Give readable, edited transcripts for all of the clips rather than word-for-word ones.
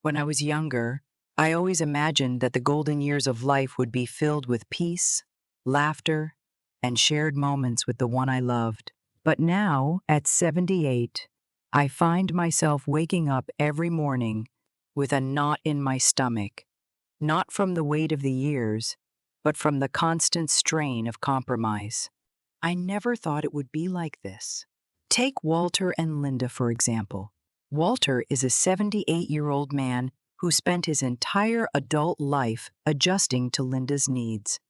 When I was younger, I always imagined that the golden years of life would be filled with peace, laughter, and shared moments with the one I loved. But now, at 78, I find myself waking up every morning with a knot in my stomach, not from the weight of the years, but from the constant strain of compromise. I never thought it would be like this. Take Walter and Linda, for example. Walter is a 78-year-old man who spent his entire adult life adjusting to Linda's needs.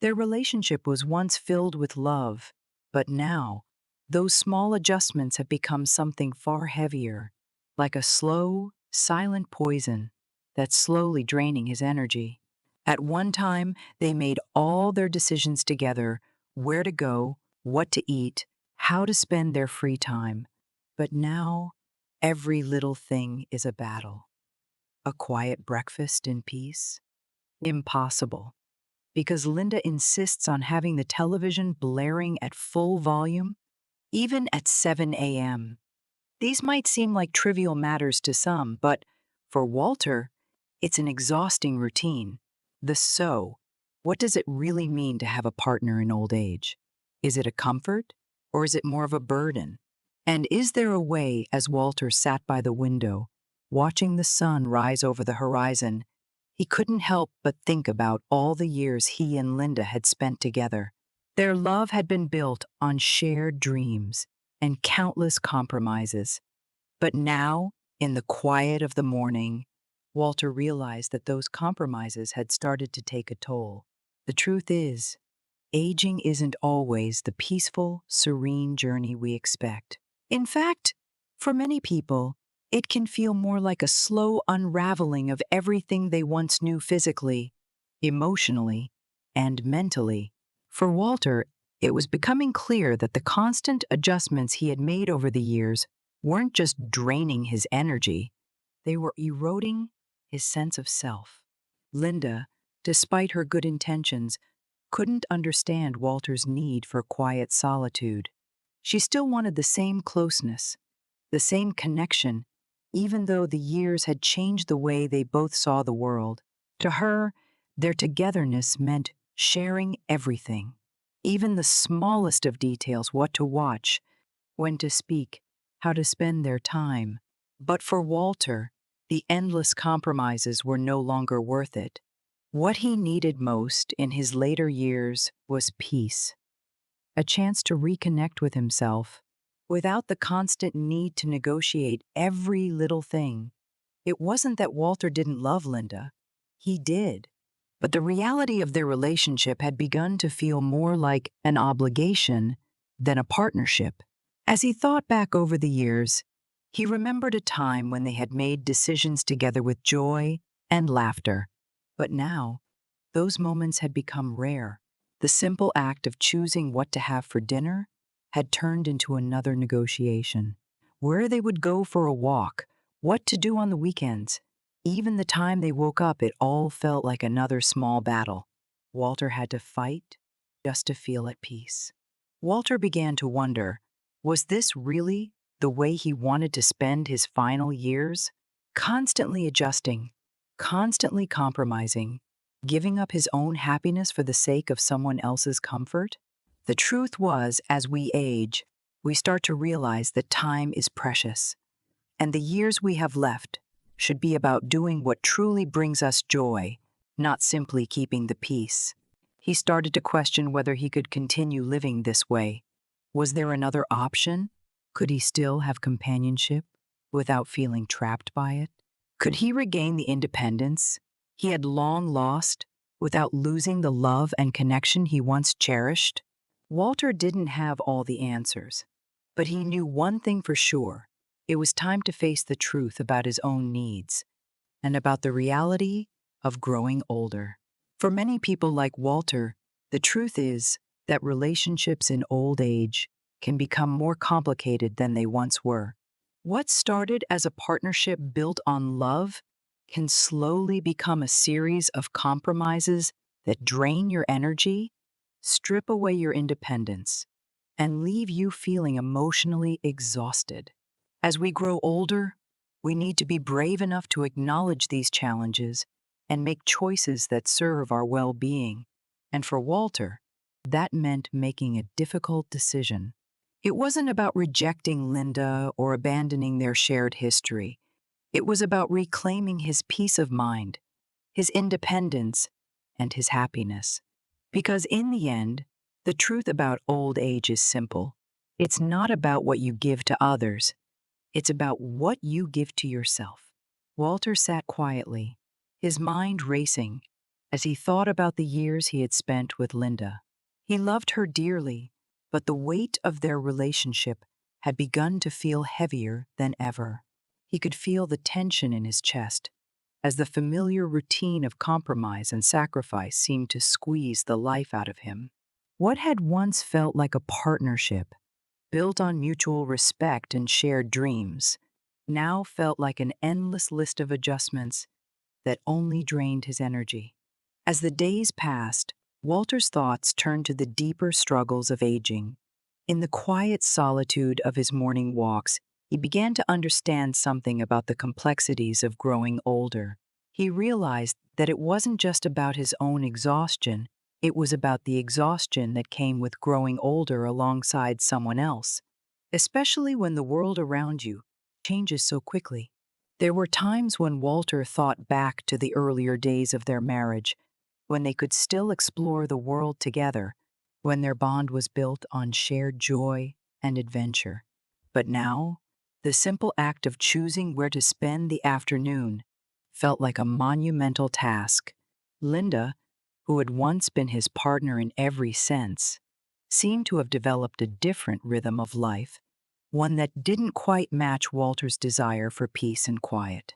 Their relationship was once filled with love, but now, those small adjustments have become something far heavier, like a slow, silent poison that's slowly draining his energy. At one time, they made all their decisions together: where to go, what to eat, how to spend their free time. But now, every little thing is a battle. A quiet breakfast in peace? Impossible, because Linda insists on having the television blaring at full volume, even at 7 a.m. These might seem like trivial matters to some, but for Walter, it's an exhausting routine. What does it really mean to have a partner in old age? Is it a comfort, or is it more of a burden? And is there a way, as Walter sat by the window, watching the sun rise over the horizon, he couldn't help but think about all the years he and Linda had spent together. Their love had been built on shared dreams and countless compromises. But now, in the quiet of the morning, Walter realized that those compromises had started to take a toll. The truth is, aging isn't always the peaceful, serene journey we expect. In fact, for many people, it can feel more like a slow unraveling of everything they once knew physically, emotionally, and mentally. For Walter, it was becoming clear that the constant adjustments he had made over the years weren't just draining his energy, they were eroding his sense of self. Linda, despite her good intentions, couldn't understand Walter's need for quiet solitude. She still wanted the same closeness, the same connection, even though the years had changed the way they both saw the world. To her, their togetherness meant sharing everything, even the smallest of details: what to watch, when to speak, how to spend their time. But for Walter, the endless compromises were no longer worth it. What he needed most in his later years was peace, a chance to reconnect with himself without the constant need to negotiate every little thing. It wasn't that Walter didn't love Linda. He did. But the reality of their relationship had begun to feel more like an obligation than a partnership. As he thought back over the years, he remembered a time when they had made decisions together with joy and laughter. But now, those moments had become rare. The simple act of choosing what to have for dinner had turned into another negotiation. Where they would go for a walk, what to do on the weekends. Even the time they woke up, it all felt like another small battle. Walter had to fight just to feel at peace. Walter began to wonder, was this really the way he wanted to spend his final years? Constantly adjusting, constantly compromising, giving up his own happiness for the sake of someone else's comfort? The truth was, as we age, we start to realize that time is precious, and the years we have left should be about doing what truly brings us joy, not simply keeping the peace. He started to question whether he could continue living this way. Was there another option? Could he still have companionship without feeling trapped by it? Could he regain the independence he had long lost without losing the love and connection he once cherished? Walter didn't have all the answers, but he knew one thing for sure. It was time to face the truth about his own needs and about the reality of growing older. For many people like Walter, the truth is that relationships in old age can become more complicated than they once were. What started as a partnership built on love can slowly become a series of compromises that drain your energy, strip away your independence, and leave you feeling emotionally exhausted. As we grow older, We need to be brave enough to acknowledge these challenges and make choices that serve our well being. And for Walter, that meant making a difficult decision. It wasn't about rejecting Linda or abandoning their shared history. It was about reclaiming his peace of mind, his independence, and his happiness. Because in the end, the truth about old age is simple. It's not about what you give to others, it's about what you give to yourself. Walter sat quietly, his mind racing, as he thought about the years he had spent with Linda. He loved her dearly, but the weight of their relationship had begun to feel heavier than ever. He could feel the tension in his chest, as the familiar routine of compromise and sacrifice seemed to squeeze the life out of him. What had once felt like a partnership, built on mutual respect and shared dreams, now felt like an endless list of adjustments that only drained his energy. As the days passed, Walter's thoughts turned to the deeper struggles of aging. In the quiet solitude of his morning walks, he began to understand something about the complexities of growing older. He realized that it wasn't just about his own exhaustion, it was about the exhaustion that came with growing older alongside someone else, especially when the world around you changes so quickly. There were times when Walter thought back to the earlier days of their marriage, when they could still explore the world together, when their bond was built on shared joy and adventure. But now, the simple act of choosing where to spend the afternoon felt like a monumental task. Linda, who had once been his partner in every sense, seemed to have developed a different rhythm of life, one that didn't quite match Walter's desire for peace and quiet.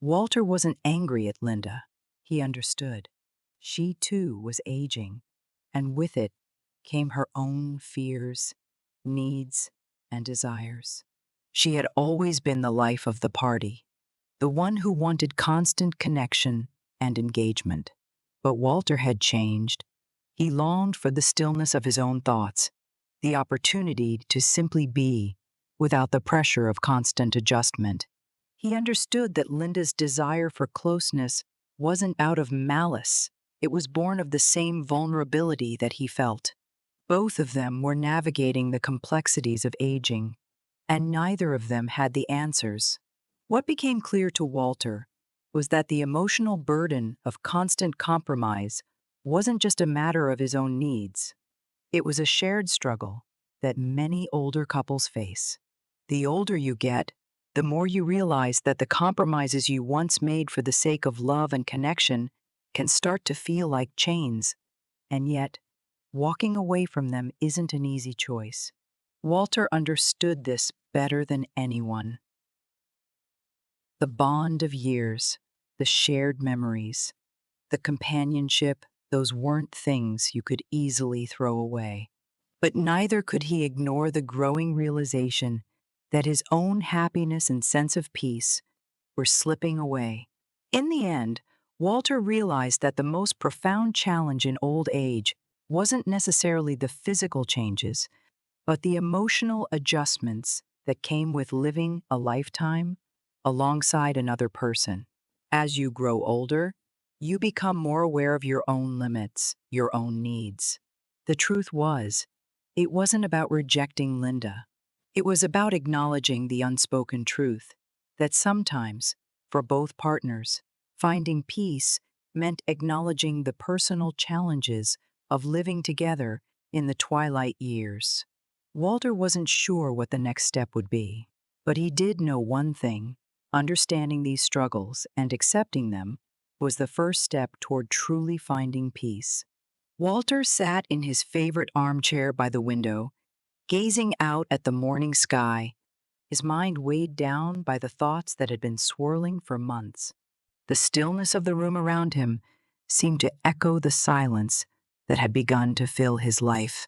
Walter wasn't angry at Linda. He understood. She too was aging, and with it came her own fears, needs, and desires. She had always been the life of the party, the one who wanted constant connection and engagement. But Walter had changed. He longed for the stillness of his own thoughts, the opportunity to simply be without the pressure of constant adjustment. He understood that Linda's desire for closeness wasn't out of malice. It was born of the same vulnerability that he felt. Both of them were navigating the complexities of aging, and neither of them had the answers. What became clear to Walter was that the emotional burden of constant compromise wasn't just a matter of his own needs. It was a shared struggle that many older couples face. The older you get, the more you realize that the compromises you once made for the sake of love and connection can start to feel like chains, and yet, walking away from them isn't an easy choice. Walter understood this better than anyone. The bond of years, the shared memories, the companionship, those weren't things you could easily throw away. But neither could he ignore the growing realization that his own happiness and sense of peace were slipping away. In the end, Walter realized that the most profound challenge in old age wasn't necessarily the physical changes, but the emotional adjustments that came with living a lifetime alongside another person. As you grow older, you become more aware of your own limits, your own needs. The truth was, it wasn't about rejecting Linda. It was about acknowledging the unspoken truth that sometimes, for both partners, finding peace meant acknowledging the personal challenges of living together in the twilight years. Walter wasn't sure what the next step would be, but he did know one thing: understanding these struggles and accepting them was the first step toward truly finding peace. Walter sat in his favorite armchair by the window, gazing out at the morning sky, his mind weighed down by the thoughts that had been swirling for months. The stillness of the room around him seemed to echo the silence that had begun to fill his life.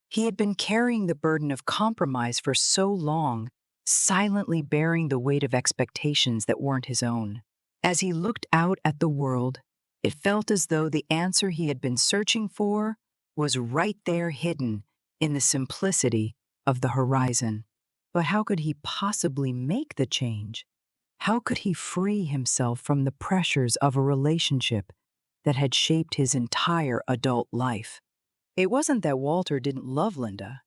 He had been carrying the burden of compromise for so long, silently bearing the weight of expectations that weren't his own. As he looked out at the world, it felt as though the answer he had been searching for was right there, hidden in the simplicity of the horizon. But how could he possibly make the change? How could he free himself from the pressures of a relationship that had shaped his entire adult life? It wasn't that Walter didn't love Linda.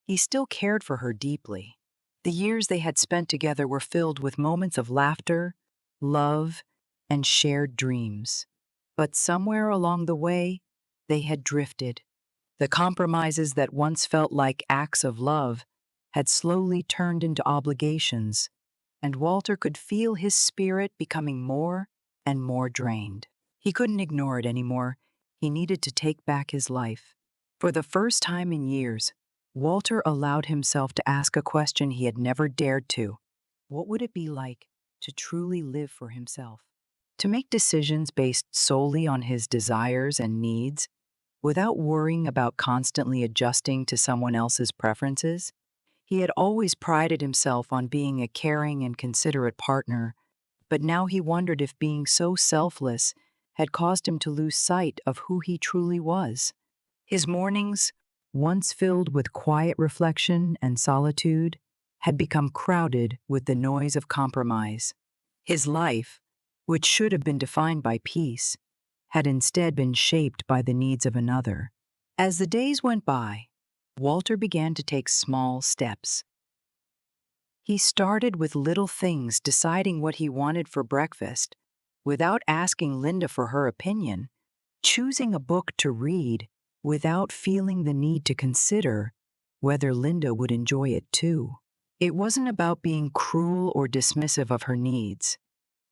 He still cared for her deeply. The years they had spent together were filled with moments of laughter, love, and shared dreams. But somewhere along the way, they had drifted. The compromises that once felt like acts of love had slowly turned into obligations, and Walter could feel his spirit becoming more and more drained. He couldn't ignore it anymore. He needed to take back his life. For the first time in years, Walter allowed himself to ask a question he had never dared to. What would it be like to truly live for himself? To make decisions based solely on his desires and needs, without worrying about constantly adjusting to someone else's preferences? He had always prided himself on being a caring and considerate partner, but now he wondered if being so selfless had caused him to lose sight of who he truly was. His mornings, once filled with quiet reflection and solitude, had become crowded with the noise of compromise. His life, which should have been defined by peace, had instead been shaped by the needs of another. As the days went by, Walter began to take small steps. He started with little things, deciding what he wanted for breakfast, without asking Linda for her opinion, choosing a book to read without feeling the need to consider whether Linda would enjoy it too. It wasn't about being cruel or dismissive of her needs,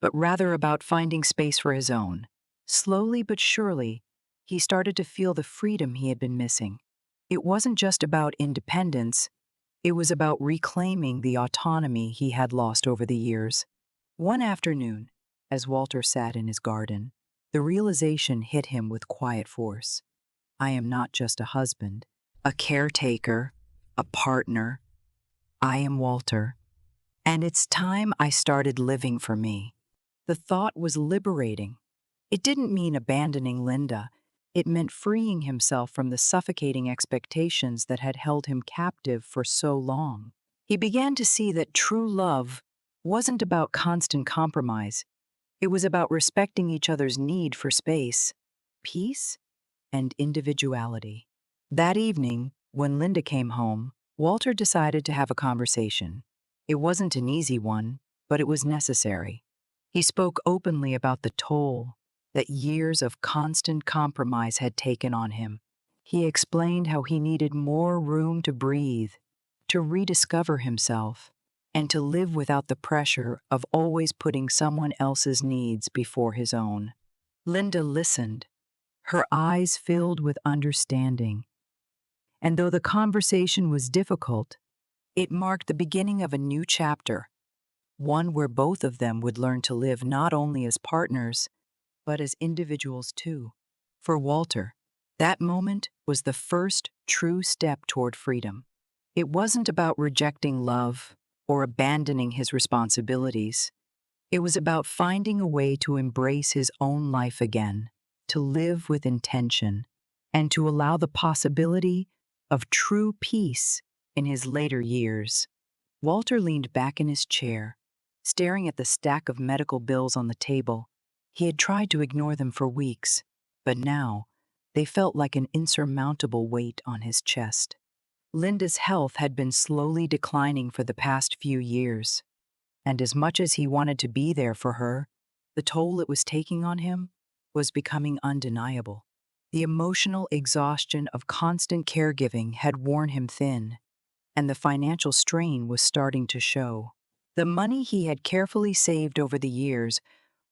but rather about finding space for his own. Slowly but surely, he started to feel the freedom he had been missing. It wasn't just about independence, it was about reclaiming the autonomy he had lost over the years. One afternoon, as Walter sat in his garden, the realization hit him with quiet force. I am not just a husband, a caretaker, a partner. I am Walter, and it's time I started living for me. The thought was liberating. It didn't mean abandoning Linda. It meant freeing himself from the suffocating expectations that had held him captive for so long. He began to see that true love wasn't about constant compromise. It was about respecting each other's need for space, peace, and individuality. That evening, when Linda came home, Walter decided to have a conversation. It wasn't an easy one, but it was necessary. He spoke openly about the toll that years of constant compromise had taken on him. He explained how he needed more room to breathe, to rediscover himself, and to live without the pressure of always putting someone else's needs before his own. Linda listened, her eyes filled with understanding. And though the conversation was difficult, it marked the beginning of a new chapter, one where both of them would learn to live not only as partners, but as individuals too. For Walter, that moment was the first true step toward freedom. It wasn't about rejecting love or abandoning his responsibilities. It was about finding a way to embrace his own life again, to live with intention, and to allow the possibility of true peace in his later years. Walter leaned back in his chair, staring at the stack of medical bills on the table. He had tried to ignore them for weeks, but now they felt like an insurmountable weight on his chest. Linda's health had been slowly declining for the past few years, and as much as he wanted to be there for her, the toll it was taking on him was becoming undeniable. The emotional exhaustion of constant caregiving had worn him thin, and the financial strain was starting to show. The money he had carefully saved over the years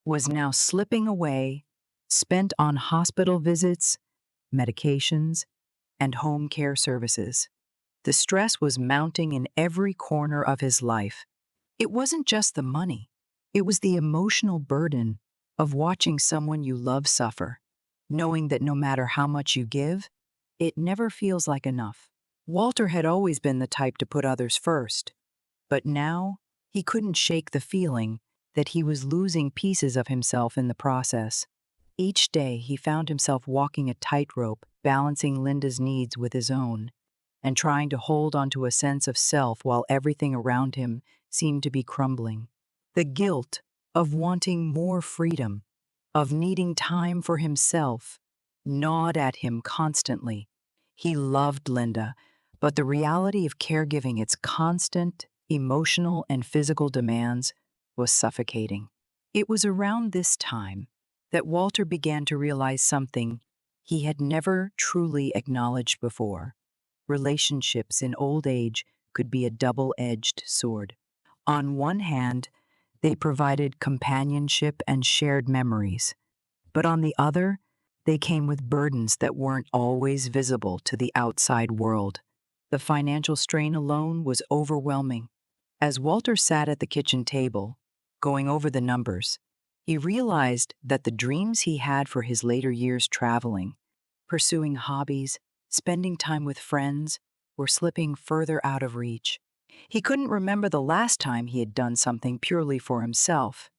was now slipping away, spent on hospital visits, medications, and home care services. The stress was mounting in every corner of his life. It wasn't just the money, it was the emotional burden of watching someone you love suffer, knowing that no matter how much you give, it never feels like enough. Walter had always been the type to put others first, but now he couldn't shake the feeling that he was losing pieces of himself in the process. Each day he found himself walking a tightrope, balancing Linda's needs with his own, and trying to hold onto a sense of self while everything around him seemed to be crumbling. The guilt of wanting more freedom, of needing time for himself, gnawed at him constantly. He loved Linda, but the reality of caregiving, its constant emotional and physical demands, was suffocating. It was around this time that Walter began to realize something he had never truly acknowledged before. Relationships in old age could be a double-edged sword. On one hand, they provided companionship and shared memories, but on the other, they came with burdens that weren't always visible to the outside world. The financial strain alone was overwhelming. As Walter sat at the kitchen table, going over the numbers, he realized that the dreams he had for his later years traveling, pursuing hobbies, spending time with friends, were slipping further out of reach. He couldn't remember the last time he had done something purely for himself.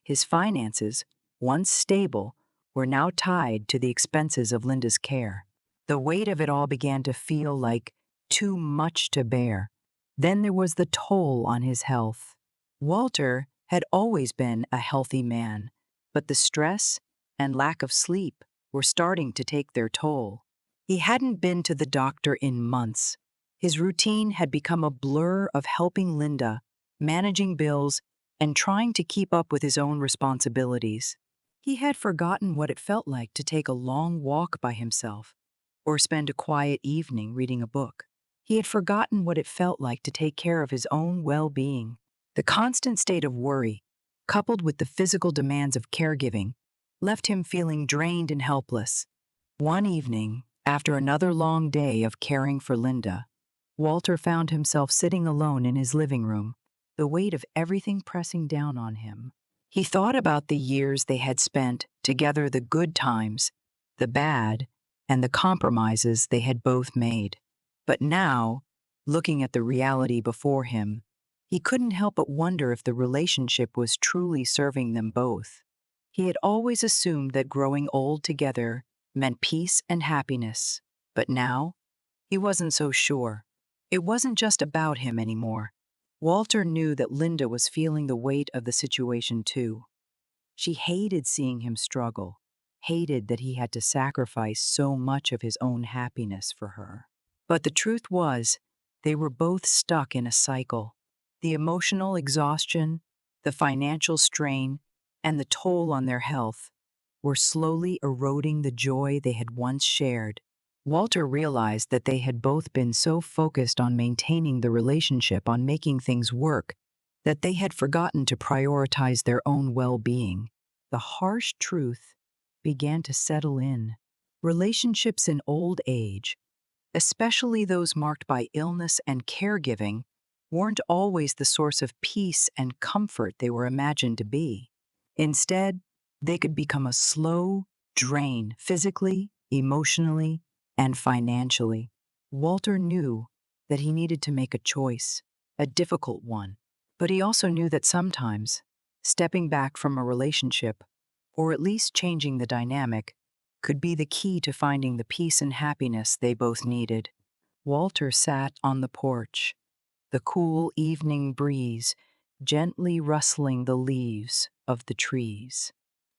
His finances, once stable, were now tied to the expenses of Linda's care. The weight of it all began to feel like too much to bear. Then there was the toll on his health. Walter had always been a healthy man, but the stress and lack of sleep were starting to take their toll. He hadn't been to the doctor in months. His routine had become a blur of helping Linda, managing bills, and trying to keep up with his own responsibilities. He had forgotten what it felt like to take a long walk by himself or spend a quiet evening reading a book. He had forgotten what it felt like to take care of his own well-being. The constant state of worry, coupled with the physical demands of caregiving, left him feeling drained and helpless. One evening, after another long day of caring for Linda, Walter found himself sitting alone in his living room, the weight of everything pressing down on him. He thought about the years they had spent together, the good times, the bad, and the compromises they had both made. But now, looking at the reality before him, he couldn't help but wonder if the relationship was truly serving them both. He had always assumed that growing old together meant peace and happiness, but now he wasn't so sure. It wasn't just about him anymore. Walter knew that Linda was feeling the weight of the situation too. She hated seeing him struggle, hated that he had to sacrifice so much of his own happiness for her. But the truth was, they were both stuck in a cycle. The emotional exhaustion, the financial strain, and the toll on their health were slowly eroding the joy they had once shared. Walter realized that they had both been so focused on maintaining the relationship, on making things work, that they had forgotten to prioritize their own well-being. The harsh truth began to settle in. Relationships in old age, especially those marked by illness and caregiving, weren't always the source of peace and comfort they were imagined to be. Instead, they could become a slow drain physically, emotionally, and financially. Walter knew that he needed to make a choice, a difficult one, but he also knew that sometimes stepping back from a relationship, or at least changing the dynamic, could be the key to finding the peace and happiness they both needed. Walter sat on the porch, the cool evening breeze gently rustling the leaves of the trees.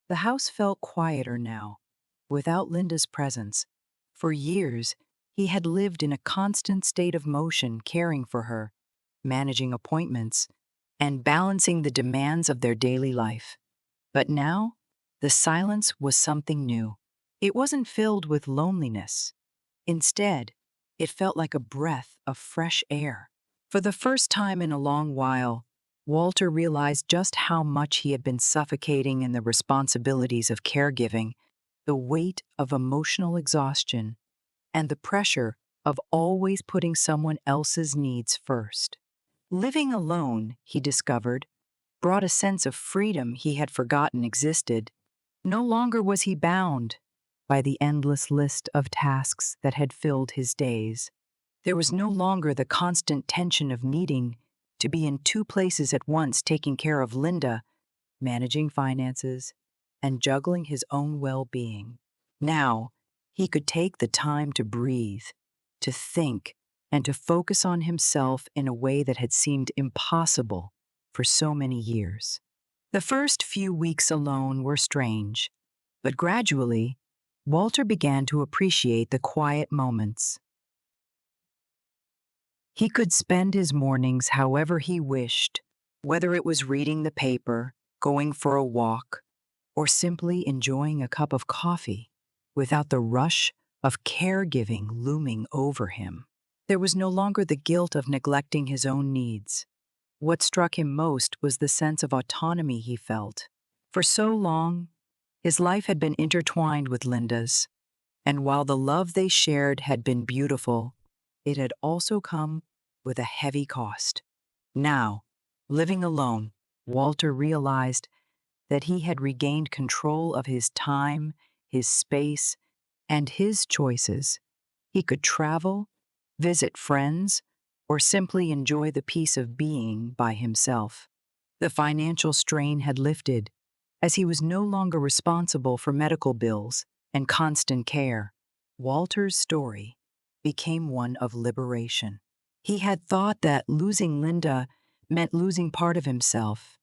The house felt quieter now, without Linda's presence. For years, he had lived in a constant state of motion, caring for her, managing appointments, and balancing the demands of their daily life. But now, the silence was something new. It wasn't filled with loneliness. Instead, it felt like a breath of fresh air. For the first time in a long while, Walter realized just how much he had been suffocating in the responsibilities of caregiving, the weight of emotional exhaustion, and the pressure of always putting someone else's needs first. Living alone, he discovered, brought a sense of freedom he had forgotten existed. No longer was he bound by the endless list of tasks that had filled his days. There was no longer the constant tension of needing to be in two places at once, taking care of Linda, managing finances, and juggling his own well-being. Now, he could take the time to breathe, to think, and to focus on himself in a way that had seemed impossible for so many years. The first few weeks alone were strange, but gradually, Walter began to appreciate the quiet moments. He could spend his mornings however he wished, whether it was reading the paper, going for a walk, or simply enjoying a cup of coffee, without the rush of caregiving looming over him. There was no longer the guilt of neglecting his own needs. What struck him most was the sense of autonomy he felt. For so long, his life had been intertwined with Linda's, and while the love they shared had been beautiful, it had also come with a heavy cost. Now, living alone, Walter realized that he had regained control of his time, his space, and his choices. He could travel, visit friends, or simply enjoy the peace of being by himself. The financial strain had lifted, as he was no longer responsible for medical bills and constant care. Walter's story became one of liberation. He had thought that losing Linda meant losing part of himself,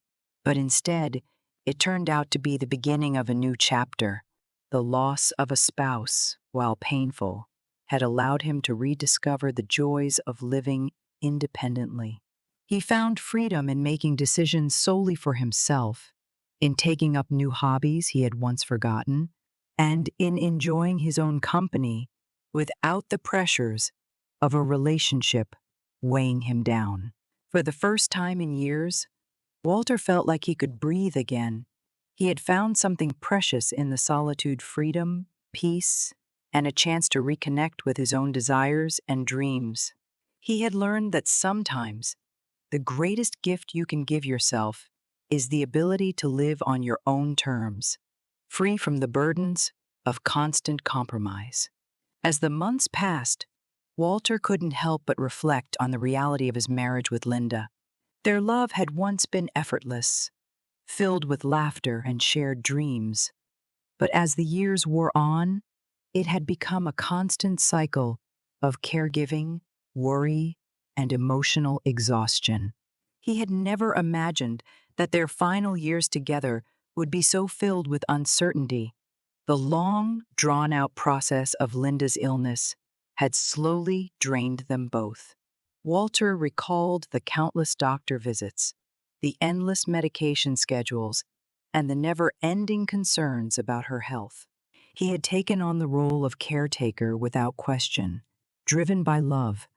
but instead, it turned out to be the beginning of a new chapter. The loss of a spouse, while painful, had allowed him to rediscover the joys of living independently. He found freedom in making decisions solely for himself, in taking up new hobbies he had once forgotten, and in enjoying his own company without the pressures of a relationship weighing him down. For the first time in years, Walter felt like he could breathe again. He had found something precious in the solitude: freedom, peace, and a chance to reconnect with his own desires and dreams. He had learned that sometimes the greatest gift you can give yourself is the ability to live on your own terms, free from the burdens of constant compromise. As the months passed, Walter couldn't help but reflect on the reality of his marriage with Linda. Their love had once been effortless, filled with laughter and shared dreams. But as the years wore on, it had become a constant cycle of caregiving, worry, and emotional exhaustion. He had never imagined that their final years together would be so filled with uncertainty. The long, drawn-out process of Linda's illness had slowly drained them both. Walter recalled the countless doctor visits, the endless medication schedules, and the never-ending concerns about her health. He had taken on the role of caretaker without question, driven by love,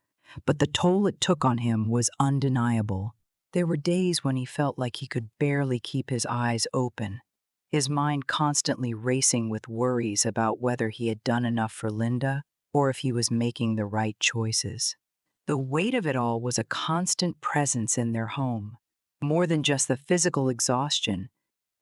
but the toll it took on him was undeniable. There were days when he felt like he could barely keep his eyes open, his mind constantly racing with worries about whether he had done enough for Linda or if he was making the right choices. The weight of it all was a constant presence in their home. More than just the physical exhaustion,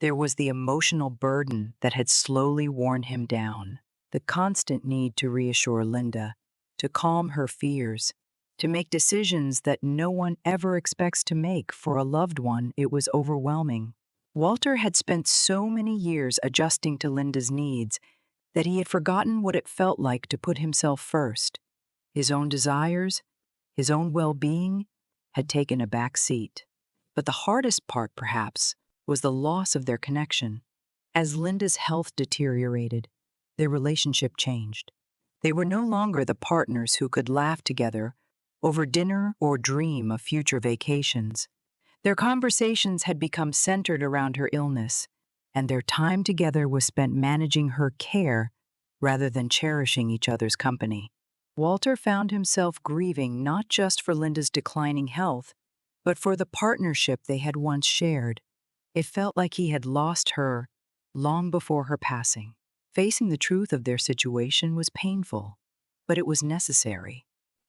there was the emotional burden that had slowly worn him down. The constant need to reassure Linda, to calm her fears, to make decisions that no one ever expects to make for a loved one. It was overwhelming. Walter had spent so many years adjusting to Linda's needs that he had forgotten what it felt like to put himself first. His own desires, his own well-being, had taken a back seat. But the hardest part, perhaps, was the loss of their connection. As Linda's health deteriorated, their relationship changed. They were no longer the partners who could laugh together over dinner or dream of future vacations. Their conversations had become centered around her illness, and their time together was spent managing her care rather than cherishing each other's company. Walter found himself grieving not just for Linda's declining health, but for the partnership they had once shared. It felt like he had lost her long before her passing. Facing the truth of their situation was painful, but it was necessary.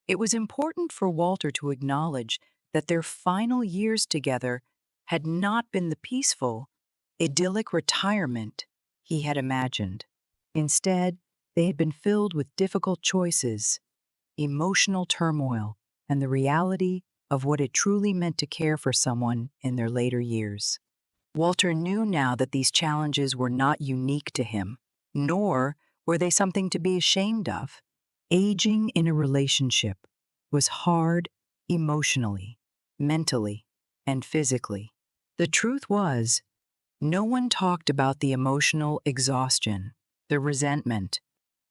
It was important for Walter to acknowledge that their final years together had not been the peaceful, idyllic retirement he had imagined. Instead, they had been filled with difficult choices, emotional turmoil, and the reality of what it truly meant to care for someone in their later years. Walter knew now that these challenges were not unique to him, nor were they something to be ashamed of. Aging in a relationship was hard emotionally, mentally, and physically. The truth was, No one talked about the emotional exhaustion, the resentment,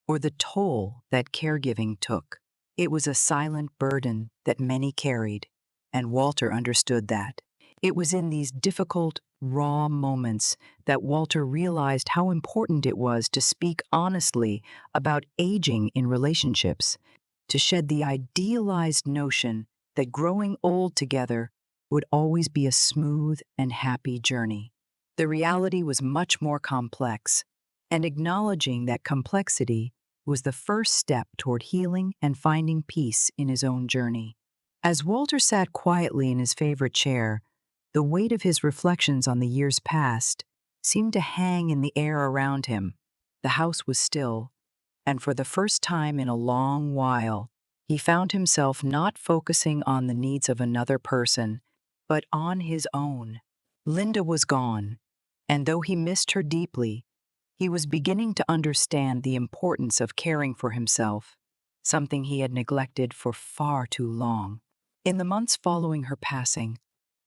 or the toll that caregiving took. It was a silent burden that many carried, and Walter understood that. It was in these difficult, raw moments that Walter realized how important it was to speak honestly about aging in relationships, to shed the idealized notion that growing old together would always be a smooth and happy journey. The reality was much more complex, and acknowledging that complexity was the first step toward healing and finding peace in his own journey. As Walter sat quietly in his favorite chair, the weight of his reflections on the years past seemed to hang in the air around him. The house was still, and for the first time in a long while, he found himself not focusing on the needs of another person, but on his own. Linda was gone, and though he missed her deeply, he was beginning to understand the importance of caring for himself, something he had neglected for far too long. In the months following her passing,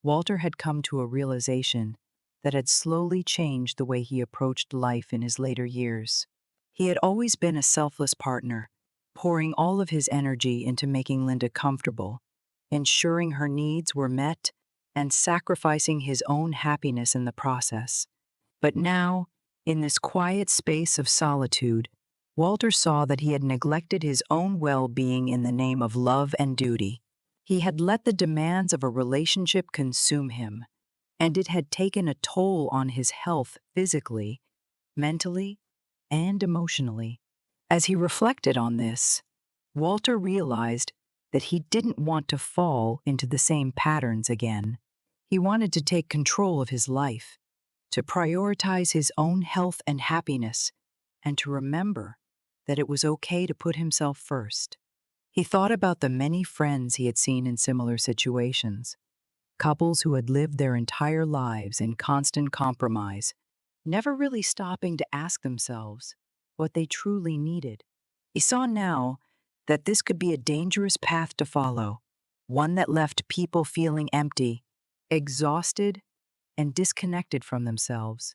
Walter had come to a realization that had slowly changed the way he approached life in his later years. He had always been a selfless partner, pouring all of his energy into making Linda comfortable, ensuring her needs were met, and sacrificing his own happiness in the process. But now, in this quiet space of solitude, Walter saw that he had neglected his own well-being in the name of love and duty. He had let the demands of a relationship consume him, and it had taken a toll on his health physically, mentally, and emotionally. As he reflected on this, Walter realized that he didn't want to fall into the same patterns again. He wanted to take control of his life, to prioritize his own health and happiness, and to remember that it was okay to put himself first. He thought about the many friends he had seen in similar situations, couples who had lived their entire lives in constant compromise, never really stopping to ask themselves what they truly needed. He saw now that this could be a dangerous path to follow, one that left people feeling empty, exhausted, and disconnected from themselves.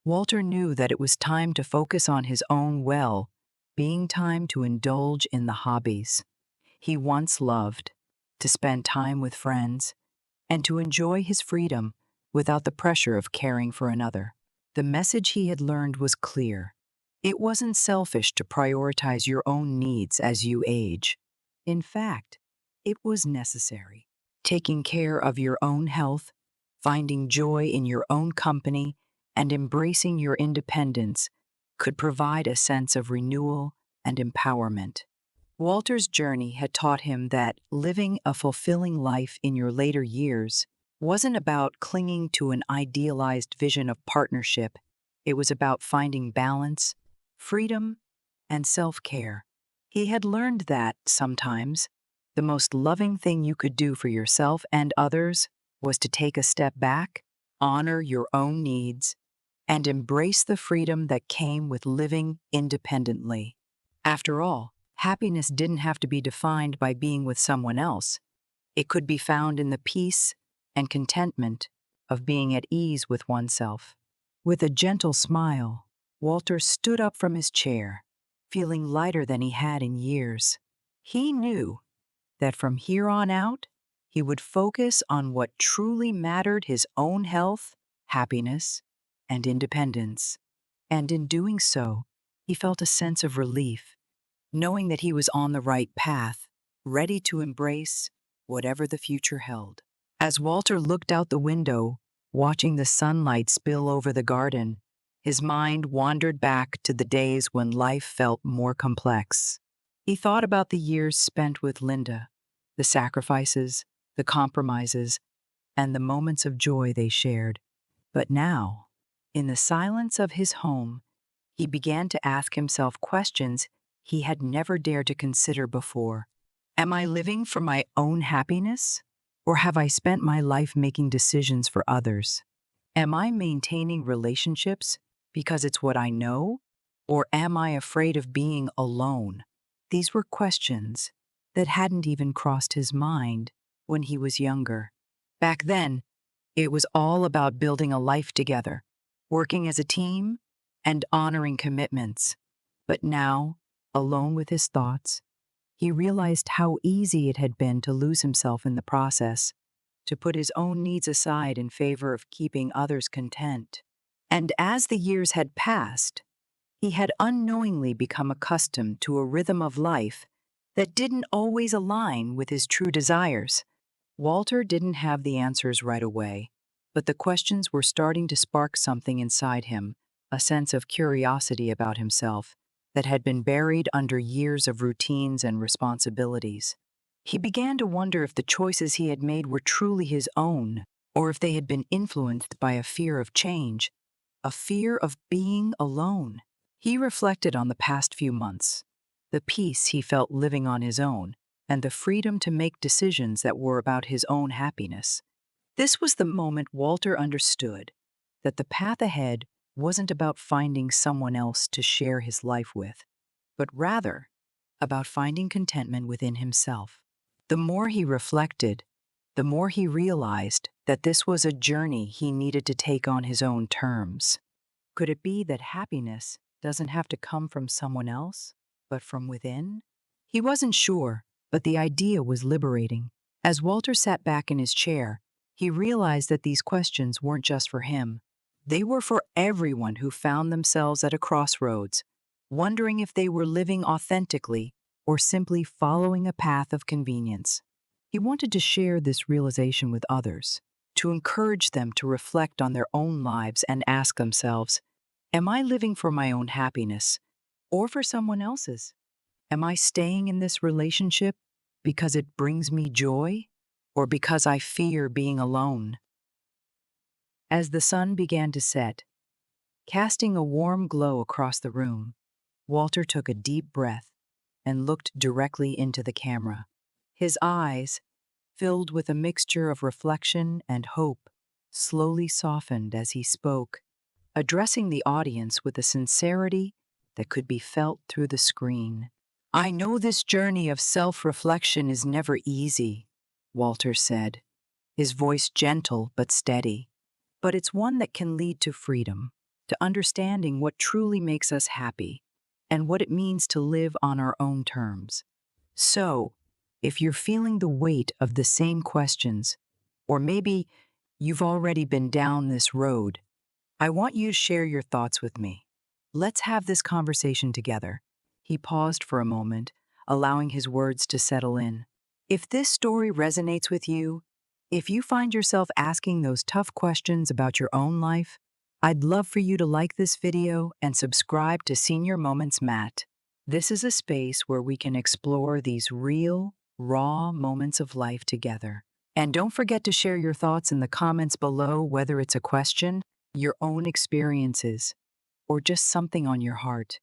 Walter knew that it was time to focus on his own well-being, time to indulge in the hobbies he once loved, to spend time with friends, and to enjoy his freedom without the pressure of caring for another. The message he had learned was clear. It wasn't selfish to prioritize your own needs as you age. In fact, it was necessary. Taking care of your own health, finding joy in your own company, and embracing your independence could provide a sense of renewal and empowerment. Walter's journey had taught him that living a fulfilling life in your later years wasn't about clinging to an idealized vision of partnership. It was about finding balance, freedom, and self-care. He had learned that, sometimes, the most loving thing you could do for yourself and others was to take a step back, honor your own needs, and embrace the freedom that came with living independently. After all, happiness didn't have to be defined by being with someone else. It could be found in the peace and contentment of being at ease with oneself. With a gentle smile, Walter stood up from his chair, feeling lighter than he had in years. He knew that from here on out, he would focus on what truly mattered: his own health, happiness, and independence. And in doing so, he felt a sense of relief, knowing that he was on the right path, ready to embrace whatever the future held. As Walter looked out the window, watching the sunlight spill over the garden, his mind wandered back to the days when life felt more complex. He thought about the years spent with Linda, the sacrifices, the compromises, and the moments of joy they shared. But now, in the silence of his home, he began to ask himself questions he had never dared to consider before. Am I living for my own happiness? Or have I spent my life making decisions for others? Am I maintaining relationships because it's what I know? Or am I afraid of being alone? These were questions that hadn't even crossed his mind when he was younger. Back then, it was all about building a life together, working as a team, and honoring commitments. But now, alone with his thoughts, he realized how easy it had been to lose himself in the process, to put his own needs aside in favor of keeping others content. And as the years had passed, he had unknowingly become accustomed to a rhythm of life that didn't always align with his true desires. Walter didn't have the answers right away, but the questions were starting to spark something inside him, a sense of curiosity about himself that had been buried under years of routines and responsibilities. He began to wonder if the choices he had made were truly his own, or if they had been influenced by a fear of change, a fear of being alone. He reflected on the past few months, the peace he felt living on his own, and the freedom to make decisions that were about his own happiness. This was the moment Walter understood that the path ahead wasn't about finding someone else to share his life with, but rather about finding contentment within himself. The more he reflected, the more he realized that this was a journey he needed to take on his own terms. Could it be that happiness doesn't have to come from someone else, but from within? He wasn't sure, but the idea was liberating. As Walter sat back in his chair, he realized that these questions weren't just for him. They were for everyone who found themselves at a crossroads, wondering if they were living authentically or simply following a path of convenience. He wanted to share this realization with others, to encourage them to reflect on their own lives and ask themselves, am I living for my own happiness or for someone else's? Am I staying in this relationship because it brings me joy or because I fear being alone? As the sun began to set, casting a warm glow across the room, Walter took a deep breath and looked directly into the camera. His eyes, filled with a mixture of reflection and hope, slowly softened as he spoke, addressing the audience with a sincerity that could be felt through the screen. I know this journey of self-reflection is never easy, Walter said, his voice gentle but steady. But it's one that can lead to freedom, to understanding what truly makes us happy, and what it means to live on our own terms. So, if you're feeling the weight of the same questions, or maybe you've already been down this road, I want you to share your thoughts with me. Let's have this conversation together. He paused for a moment, allowing his words to settle in. If this story resonates with you, if you find yourself asking those tough questions about your own life, I'd love for you to like this video and subscribe to Senior Moments Matt. This is a space where we can explore these real, raw moments of life together. And don't forget to share your thoughts in the comments below, whether it's a question, your own experiences, or just something on your heart.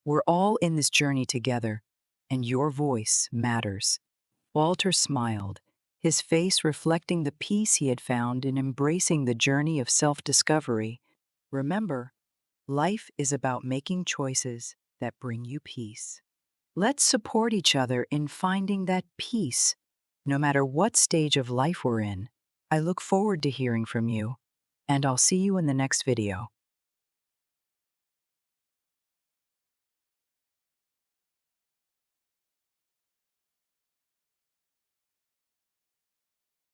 We're all in this journey together, and your voice matters. Walter smiled, his face reflecting the peace he had found in embracing the journey of self-discovery. Remember, life is about making choices that bring you peace. Let's support each other in finding that peace, no matter what stage of life we're in. I look forward to hearing from you, and I'll see you in the next video.